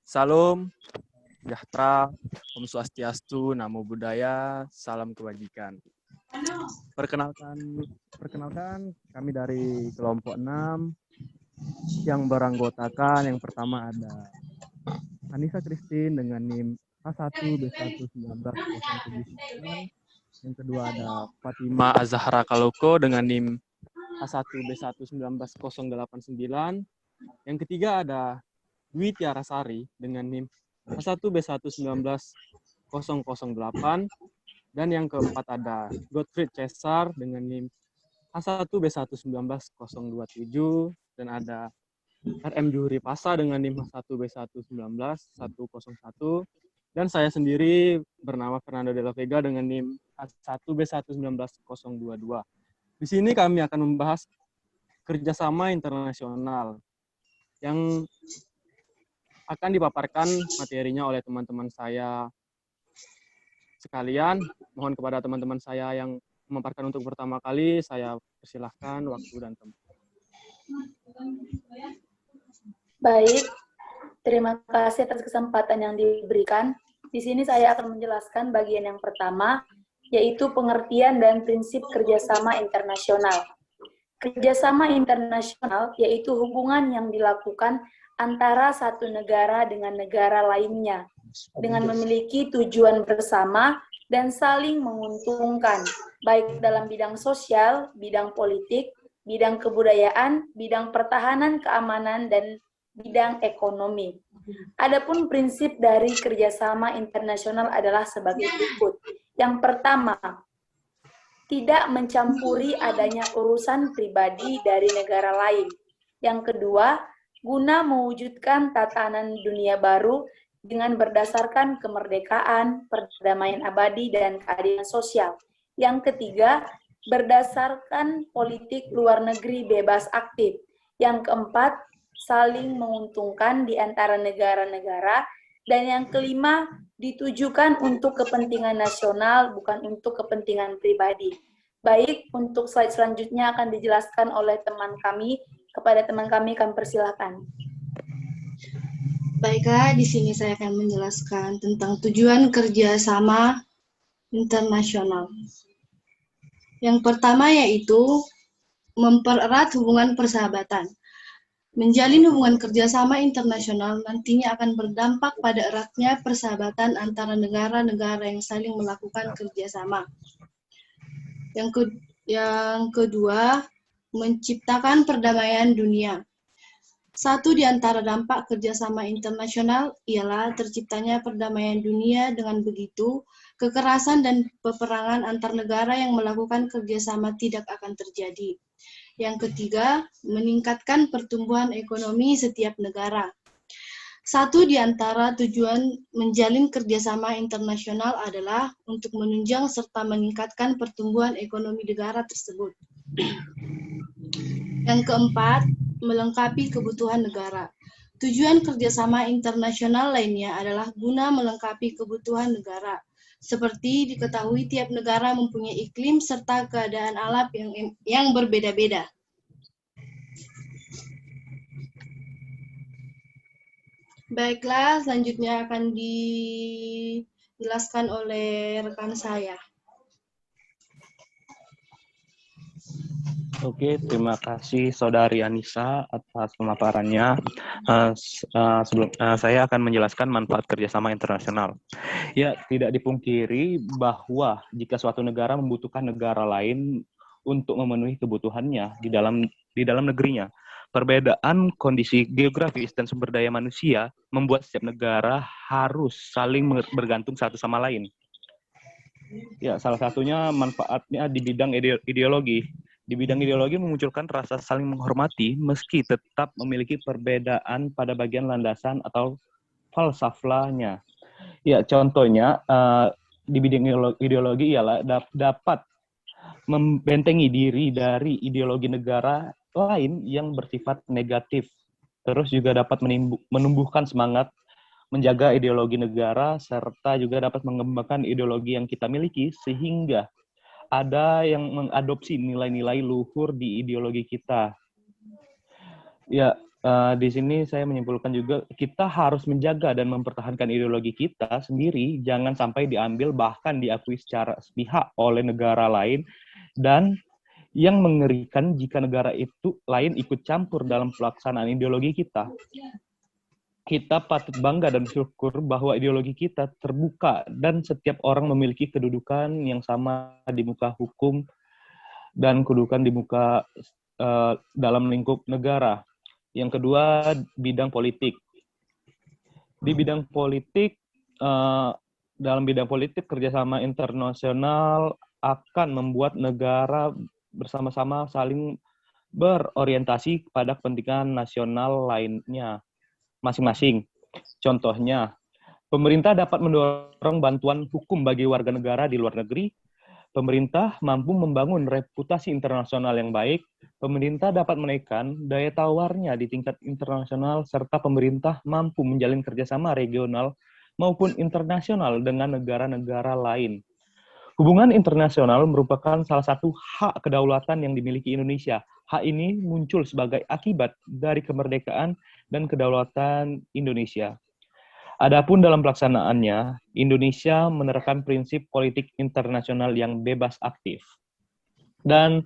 Salam sejahtera, Om Swastiastu, Namo Buddhaya, salam kebajikan. Perkenalkan kami dari kelompok 6 yang beranggotakan yang pertama ada Anissa Christine dengan NIM A1B11909. Yang kedua ada Fatima Azahra Kaloko dengan NIM A1B11909. Yang ketiga ada Dwi Tiarasari dengan NIM A1B1190008. Dan yang keempat ada Gottfried Cesar dengan NIM A1B1190027. Dan ada RM Juhri Pasa dengan NIM A1B1190101. Dan saya sendiri bernama Fernando de la Vega dengan NIM A1B1190022. Di sini kami akan membahas kerjasama internasional yang akan dipaparkan materinya oleh teman-teman saya sekalian. Mohon kepada teman-teman saya yang memaparkan untuk pertama kali, saya persilahkan waktu dan tempat. Baik, terima kasih atas kesempatan yang diberikan. Di sini saya akan menjelaskan bagian yang pertama, yaitu pengertian dan prinsip kerjasama internasional. Kerjasama internasional yaitu hubungan yang dilakukan antara satu negara dengan negara lainnya, dengan memiliki tujuan bersama dan saling menguntungkan, baik dalam bidang sosial, bidang politik, bidang kebudayaan, bidang pertahanan, keamanan, dan bidang ekonomi. Adapun prinsip dari kerjasama internasional adalah sebagai berikut. Yang pertama, tidak mencampuri adanya urusan pribadi dari negara lain. Yang kedua, guna mewujudkan tatanan dunia baru dengan berdasarkan kemerdekaan, perdamaian abadi, dan keadilan sosial. Yang ketiga, berdasarkan politik luar negeri bebas aktif. Yang keempat, saling menguntungkan di antara negara-negara. Dan yang kelima, ditujukan untuk kepentingan nasional, bukan untuk kepentingan pribadi. Baik, untuk slide selanjutnya akan dijelaskan oleh teman kami. Kepada teman kami persilahkan. Baiklah, di sini saya akan menjelaskan tentang tujuan kerjasama internasional. Yang pertama yaitu mempererat hubungan persahabatan. Menjalin hubungan kerjasama internasional nantinya akan berdampak pada eratnya persahabatan antara negara-negara yang saling melakukan kerjasama. Yang kedua, menciptakan perdamaian dunia. Satu di antara dampak kerjasama internasional ialah terciptanya perdamaian dunia. Dengan begitu, kekerasan dan peperangan antar negara yang melakukan kerjasama tidak akan terjadi. Yang ketiga, meningkatkan pertumbuhan ekonomi setiap negara. Satu di antara tujuan menjalin kerjasama internasional adalah untuk menunjang serta meningkatkan pertumbuhan ekonomi negara tersebut. Yang keempat, melengkapi kebutuhan negara. Tujuan kerjasama internasional lainnya adalah guna melengkapi kebutuhan negara. Seperti diketahui tiap negara mempunyai iklim serta keadaan alam yang berbeda-beda. Baiklah, selanjutnya akan dijelaskan oleh rekan saya. Oke, terima kasih Saudari Anissa atas pemaparannya. Saya akan menjelaskan manfaat kerjasama internasional. Ya, tidak dipungkiri bahwa jika suatu negara membutuhkan negara lain untuk memenuhi kebutuhannya di dalam negerinya, perbedaan kondisi geografis dan sumber daya manusia membuat setiap negara harus saling bergantung satu sama lain. Ya, salah satunya manfaatnya di bidang ideologi. Di bidang ideologi memunculkan rasa saling menghormati meski tetap memiliki perbedaan pada bagian landasan atau falsafahnya. Ya, contohnya di bidang ideologi ialah dapat membentengi diri dari ideologi negara lain yang bersifat negatif. Terus juga dapat menumbuhkan semangat menjaga ideologi negara serta juga dapat mengembangkan ideologi yang kita miliki sehingga ada yang mengadopsi nilai-nilai luhur di ideologi kita. Ya, Di sini saya menyimpulkan juga kita harus menjaga dan mempertahankan ideologi kita sendiri, jangan sampai diambil bahkan diakui secara sepihak oleh negara lain, dan yang mengerikan jika negara itu lain ikut campur dalam pelaksanaan ideologi kita. Kita patut bangga dan bersyukur bahwa ideologi kita terbuka dan setiap orang memiliki kedudukan yang sama di muka hukum dan kedudukan di muka dalam lingkup negara. Yang kedua, bidang politik. Di bidang politik, dalam bidang politik, kerjasama internasional akan membuat negara bersama-sama saling berorientasi pada kepentingan nasional lainnya masing-masing. Contohnya, pemerintah dapat mendorong bantuan hukum bagi warga negara di luar negeri. Pemerintah mampu membangun reputasi internasional yang baik. Pemerintah dapat menaikkan daya tawarnya di tingkat internasional, serta pemerintah mampu menjalin kerjasama regional maupun internasional dengan negara-negara lain. Hubungan internasional merupakan salah satu hak kedaulatan yang dimiliki Indonesia. Hak ini muncul sebagai akibat dari kemerdekaan dan kedaulatan Indonesia. Adapun dalam pelaksanaannya, Indonesia menerapkan prinsip politik internasional yang bebas aktif. Dan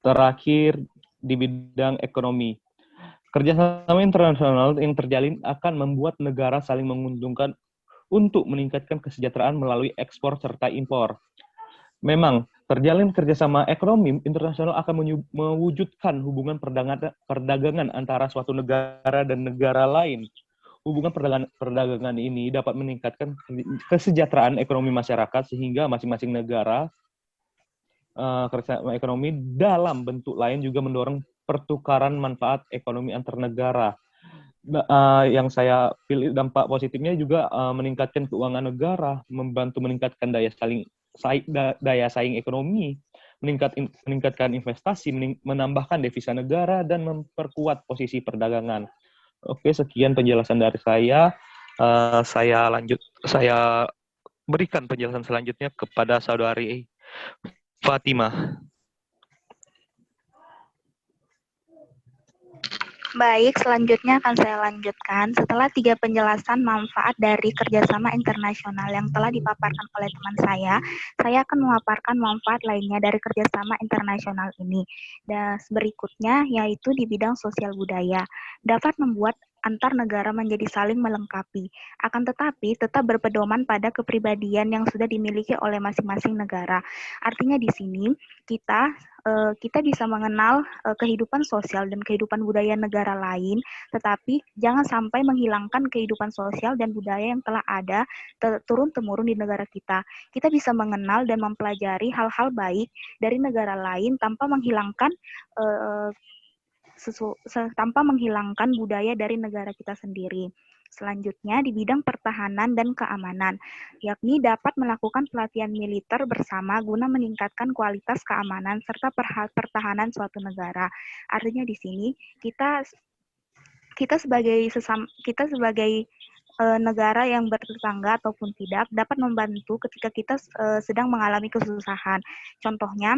terakhir, di bidang ekonomi. Kerjasama internasional yang terjalin akan membuat negara saling menguntungkan untuk meningkatkan kesejahteraan melalui ekspor serta impor. Memang, terjalin kerjasama ekonomi internasional akan mewujudkan hubungan perdagangan antara suatu negara dan negara lain. Hubungan perdagangan ini dapat meningkatkan kesejahteraan ekonomi masyarakat sehingga masing-masing negara kerjasama ekonomi dalam bentuk lain juga mendorong pertukaran manfaat ekonomi antar negara. Yang saya pilih dampak positifnya juga meningkatkan keuangan negara, membantu meningkatkan daya saing ekonomi, meningkatkan investasi, menambahkan devisa negara, dan memperkuat posisi perdagangan. Oke, sekian penjelasan dari saya. Saya berikan penjelasan selanjutnya kepada saudari Fatimah. Baik, selanjutnya akan saya lanjutkan. Setelah 3 penjelasan manfaat dari kerjasama internasional yang telah dipaparkan oleh teman saya akan memaparkan manfaat lainnya dari kerjasama internasional ini. Dan berikutnya yaitu di bidang sosial budaya. Dapat membuat antar negara menjadi saling melengkapi. Akan tetapi tetap berpedoman pada kepribadian yang sudah dimiliki oleh masing-masing negara. Artinya di sini kita bisa mengenal kehidupan sosial dan kehidupan budaya negara lain, tetapi jangan sampai menghilangkan kehidupan sosial dan budaya yang telah ada turun-temurun di negara kita. Kita bisa mengenal dan mempelajari hal-hal baik dari negara lain tanpa menghilangkan budaya dari negara kita sendiri. Selanjutnya di bidang pertahanan dan keamanan, yakni dapat melakukan pelatihan militer bersama guna meningkatkan kualitas keamanan serta pertahanan suatu negara. Artinya di sini kita sebagai negara yang bertetangga ataupun tidak dapat membantu ketika kita sedang mengalami kesusahan. Contohnya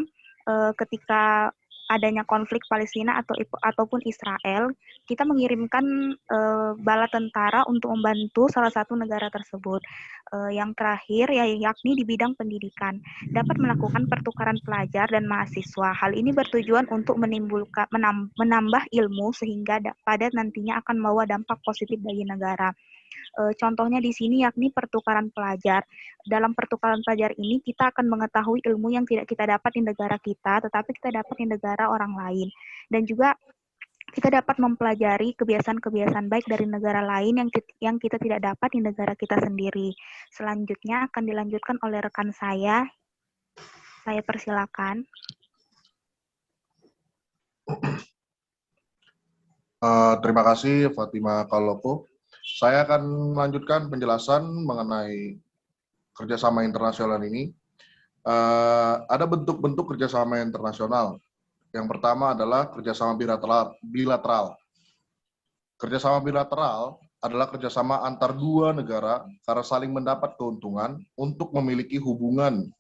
ketika adanya konflik Palestina ataupun Israel, kita mengirimkan bala tentara untuk membantu salah satu negara tersebut. Yang terakhir yakni di bidang pendidikan, dapat melakukan pertukaran pelajar dan mahasiswa. Hal ini bertujuan untuk menambah ilmu sehingga pada nantinya akan membawa dampak positif bagi negara. Contohnya di sini yakni pertukaran pelajar. Dalam pertukaran pelajar ini kita akan mengetahui ilmu yang tidak kita dapat di negara kita, tetapi kita dapat di negara orang lain. Dan juga kita dapat mempelajari kebiasaan-kebiasaan baik dari negara lain yang kita tidak dapat di negara kita sendiri. Selanjutnya akan dilanjutkan oleh rekan saya. Saya persilakan. Terima kasih Fatimah Kaloko. Saya akan melanjutkan penjelasan mengenai kerjasama internasional ini. Ada bentuk-bentuk kerjasama internasional. Yang pertama adalah kerjasama bilateral. Kerjasama bilateral adalah kerjasama antar dua negara karena saling mendapat keuntungan untuk memiliki hubungan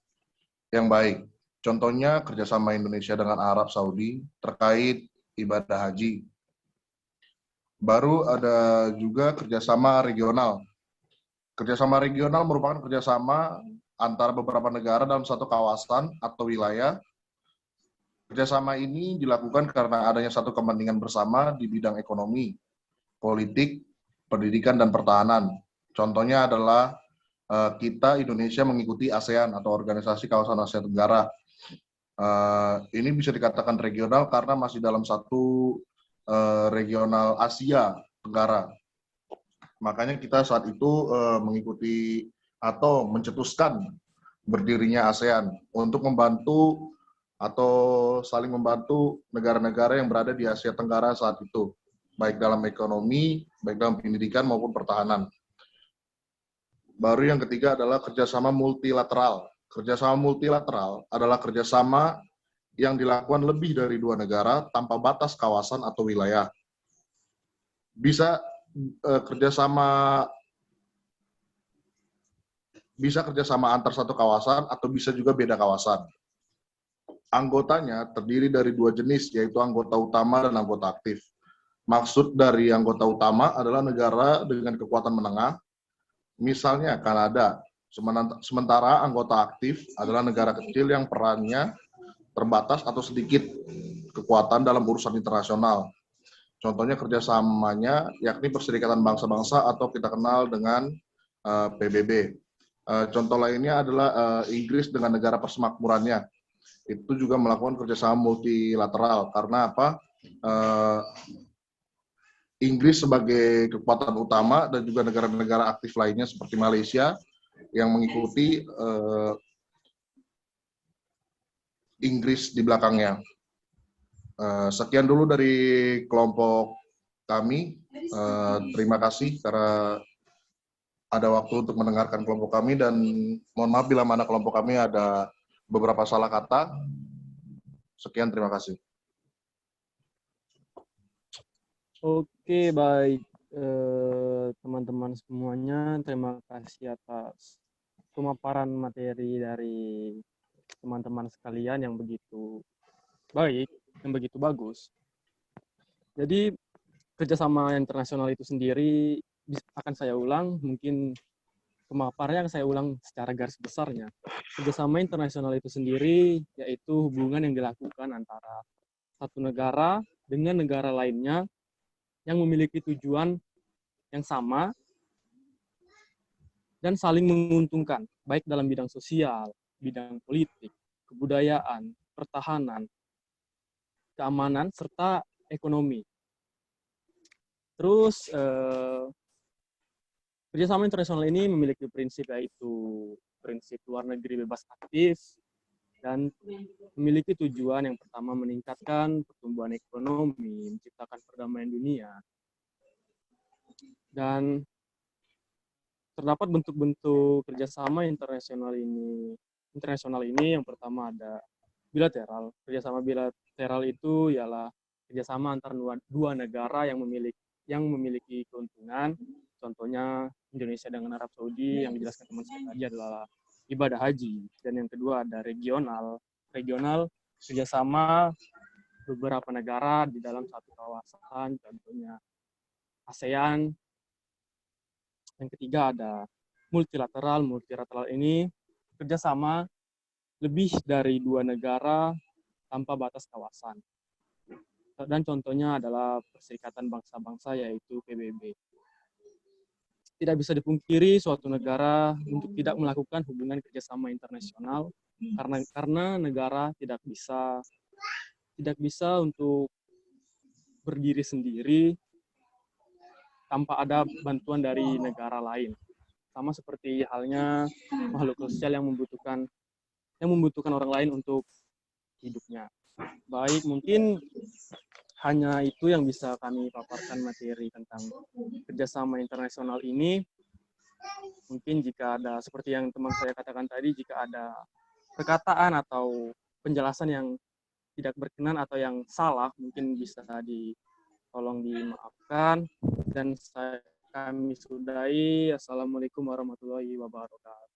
yang baik. Contohnya kerjasama Indonesia dengan Arab Saudi terkait ibadah haji. Baru ada juga kerjasama regional. Kerjasama regional merupakan kerjasama antara beberapa negara dalam satu kawasan atau wilayah. Kerjasama ini dilakukan karena adanya satu kepentingan bersama di bidang ekonomi, politik, pendidikan, dan pertahanan. Contohnya adalah kita Indonesia mengikuti ASEAN atau Organisasi Kawasan Asia Tenggara. Ini bisa dikatakan regional karena masih dalam satu regional Asia Tenggara. Makanya kita saat itu mengikuti atau mencetuskan berdirinya ASEAN untuk membantu atau saling membantu negara-negara yang berada di Asia Tenggara saat itu, baik dalam ekonomi, baik dalam pendidikan maupun pertahanan. Baru yang ketiga adalah kerjasama multilateral. Kerjasama multilateral adalah kerjasama yang dilakukan lebih dari dua negara tanpa batas kawasan atau wilayah. Bisa kerjasama antar satu kawasan atau bisa juga beda kawasan. Anggotanya terdiri dari dua jenis, yaitu anggota utama dan anggota aktif. Maksud dari anggota utama adalah negara dengan kekuatan menengah, misalnya Kanada. Sementara anggota aktif adalah negara kecil yang perannya terbatas atau sedikit kekuatan dalam urusan internasional. Contohnya kerjasamanya yakni Perserikatan Bangsa-Bangsa atau kita kenal dengan PBB. Contoh lainnya adalah Inggris dengan negara persemakmurannya. Itu juga melakukan kerjasama multilateral. Karena apa? Inggris sebagai kekuatan utama dan juga negara-negara aktif lainnya seperti Malaysia yang mengikuti Inggris di belakangnya. Sekian dulu dari kelompok kami. Terima kasih karena ada waktu untuk mendengarkan kelompok kami, dan mohon maaf bila mana kelompok kami ada beberapa salah kata. Sekian, terima kasih. Oke, baik teman-teman semuanya, terima kasih atas pemaparan materi dari teman-teman sekalian yang begitu baik, yang begitu bagus. Jadi kerjasama internasional itu sendiri akan saya ulang, mungkin pemaparannya akan saya ulang secara garis besarnya. Kerjasama internasional itu sendiri yaitu hubungan yang dilakukan antara satu negara dengan negara lainnya yang memiliki tujuan yang sama dan saling menguntungkan, baik dalam bidang sosial, bidang politik, kebudayaan, pertahanan, keamanan, serta ekonomi. Terus, kerjasama internasional ini memiliki prinsip, yaitu prinsip luar negeri bebas aktif, dan memiliki tujuan yang pertama meningkatkan pertumbuhan ekonomi, menciptakan perdamaian dunia. Dan terdapat bentuk-bentuk kerjasama internasional ini yang pertama ada bilateral. Kerjasama bilateral itu ialah kerjasama antara dua negara yang memiliki keuntungan. Contohnya Indonesia dengan Arab Saudi yang dijelaskan teman saya tadi adalah ibadah haji. Dan yang kedua ada regional. Regional kerjasama beberapa negara di dalam satu kawasan, contohnya ASEAN. Yang ketiga ada multilateral. Multilateral ini kerjasama lebih dari dua negara tanpa batas kawasan. Dan contohnya adalah Perserikatan Bangsa-Bangsa, yaitu PBB. Tidak bisa dipungkiri suatu negara untuk tidak melakukan hubungan kerjasama internasional karena negara tidak bisa untuk berdiri sendiri tanpa ada bantuan dari negara lain. Sama seperti halnya makhluk sosial yang membutuhkan orang lain untuk hidupnya. Baik, mungkin hanya itu yang bisa kami paparkan materi tentang kerjasama internasional ini. Mungkin jika ada, seperti yang teman saya katakan tadi, jika ada perkataan atau penjelasan yang tidak berkenan atau yang salah, mungkin bisa tolong dimaafkan. Dan kami sudahi. Assalamualaikum warahmatullahi wabarakatuh.